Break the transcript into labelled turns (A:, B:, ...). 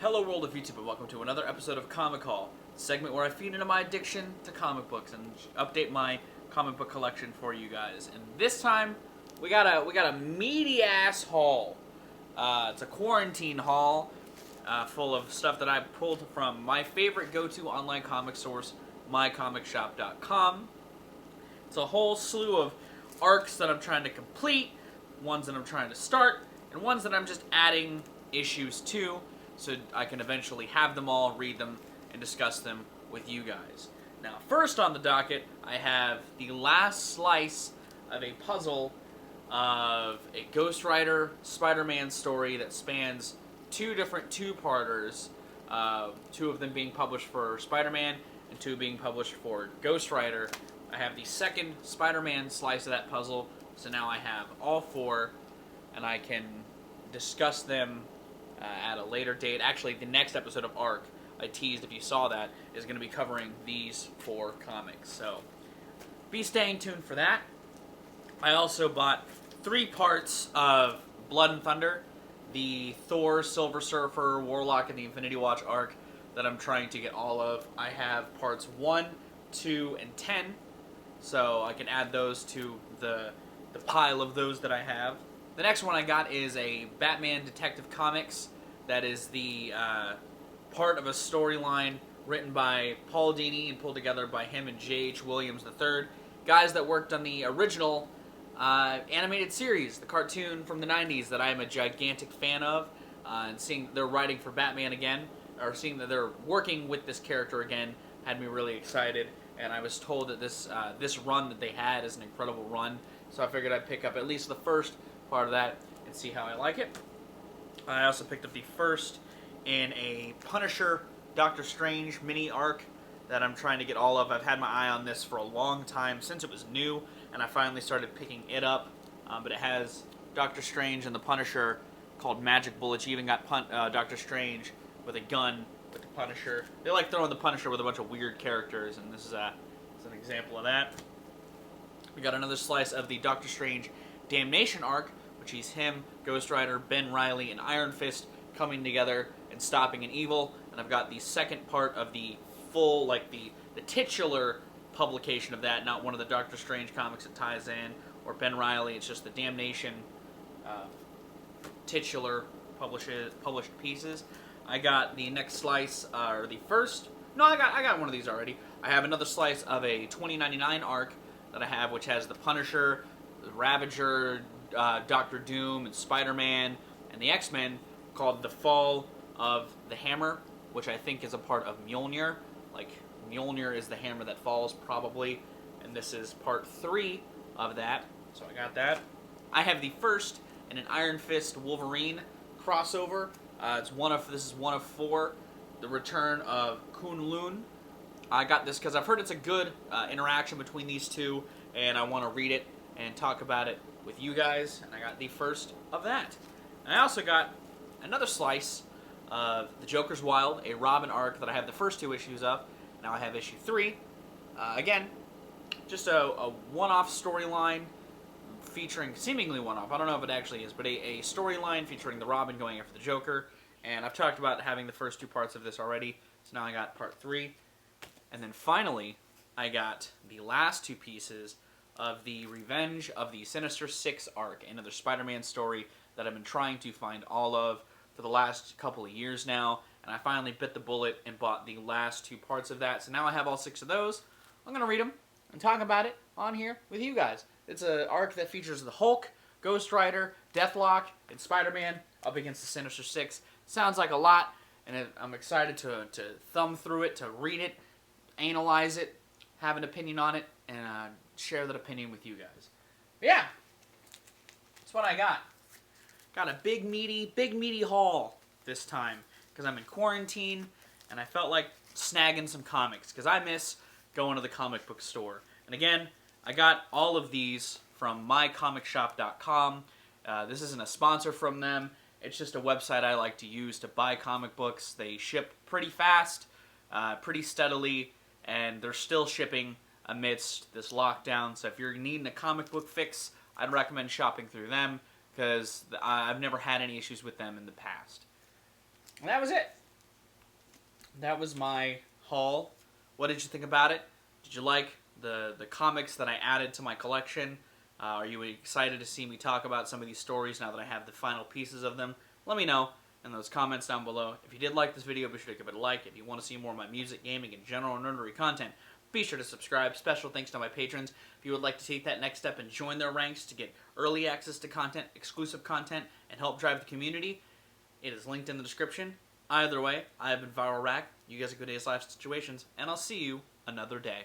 A: Hello world of YouTube and welcome to another episode of Comic Haul, a segment where I feed into my addiction to comic books and update my comic book collection for you guys. And this time, we got a meaty ass haul. It's a quarantine haul full of stuff that I pulled from my favorite go-to online comic source, mycomicshop.com. It's a whole slew of arcs that I'm trying to complete, ones that I'm trying to start, and ones that I'm just adding issues to, so I can eventually have them all, read them, and discuss them with you guys. Now, first on the docket, I have the last slice of a puzzle of a Ghost Rider Spider-Man story that spans two different two-parters, two of them being published for Spider-Man and two being published for Ghost Rider. I have the second Spider-Man slice of that puzzle, so now I have all four, and I can discuss them at a later date. Actually, the next episode of ARC, I teased if you saw that, is going to be covering these four comics. So, be staying tuned for that. I also bought 3 parts of Blood and Thunder, the Thor, Silver Surfer, Warlock, and the Infinity Watch arc that I'm trying to get all of. I have parts 1, 2, and 10, so I can add those to the pile of those that I have. The next one I got is a Batman Detective Comics. That is the part of a storyline written by Paul Dini and pulled together by him and J.H. Williams III, guys that worked on the original animated series, the cartoon from the 90s that I am a gigantic fan of, and seeing they're writing for Batman again, or seeing that they're working with this character again, had me really excited. And I was told that this run that they had is an incredible run, so I figured I'd pick up at least the first part of that and see how I like it. I also picked up the first in a Punisher Doctor Strange mini arc that I'm trying to get all of. I've had my eye on this for a long time, since it was new, and I finally started picking it up. But it has Doctor Strange and the Punisher called Magic Bullets. You even got Doctor Strange with a gun with the Punisher. They like throwing the Punisher with a bunch of weird characters, and this is an example of that. We got another slice of the Doctor Strange Damnation arc, which is him, Ghost Rider, Ben Reilly, and Iron Fist coming together and stopping an evil. And I've got the second part of the full, like the titular publication of that, not one of the Doctor Strange comics that ties in, or Ben Reilly. It's just the Damnation titular published pieces. I got the next slice, or the first. No, I got one of these already. I have another slice of a 2099 arc that I have, which has the Punisher, the Ravager, Doctor Doom, and Spider-Man, and the X-Men, called The Fall of the Hammer, which I think is a part of Mjolnir. Like, Mjolnir is the hammer that falls, probably, and this is part 3 of that, so I got that. I have the first in an Iron Fist Wolverine crossover. This is one of 4, the return of Kunlun. I got this because I've heard it's a good interaction between these two, and I want to read it and talk about it with you guys, and I got the first of that. And I also got another slice of The Joker's Wild, a Robin arc that I have the first 2 issues of. Now I have issue 3. Again, just a one-off storyline featuring, seemingly one-off, I don't know if it actually is, but a storyline featuring the Robin going after the Joker. And I've talked about having the first 2 parts of this already, so now I got part 3. And then finally, I got the last 2 pieces of the Revenge of the Sinister 6 arc, another Spider-Man story that I've been trying to find all of for the last couple of years now, and I finally bit the bullet and bought the last 2 parts of that, so now I have all 6 of those. I'm going to read them and talk about it on here with you guys. It's an arc that features the Hulk, Ghost Rider, Deathlock, and Spider-Man up against the Sinister 6. Sounds like a lot, and I'm excited to thumb through it, to read it, analyze it, have an opinion on it, and share that opinion with you guys. But yeah, that's what I got. Got a big meaty haul this time, because I'm in quarantine, and I felt like snagging some comics, because I miss going to the comic book store. And again, I got all of these from mycomicshop.com. This isn't a sponsor from them. It's just a website I like to use to buy comic books. They ship pretty fast, pretty steadily, and they're still shipping amidst this lockdown. So if you're needing a comic book fix, I'd recommend shopping through them, because I've never had any issues with them in the past. And that was it. that was my haul. What did you think about it? Did you like the comics that I added to my collection? Are you excited to see me talk about some of these stories now that I have the final pieces of them? Let me know in those comments down below. If you did like this video, be sure to give it a like. If you want to see more of my music, gaming, and general nerdery content, be sure to subscribe. Special thanks to my patrons. If you would like to take that next step and join their ranks to get early access to content, exclusive content, and help drive the community, it is linked in the description. Either way, I have been Viral Rack. You guys have good days, life situations, and I'll see you another day.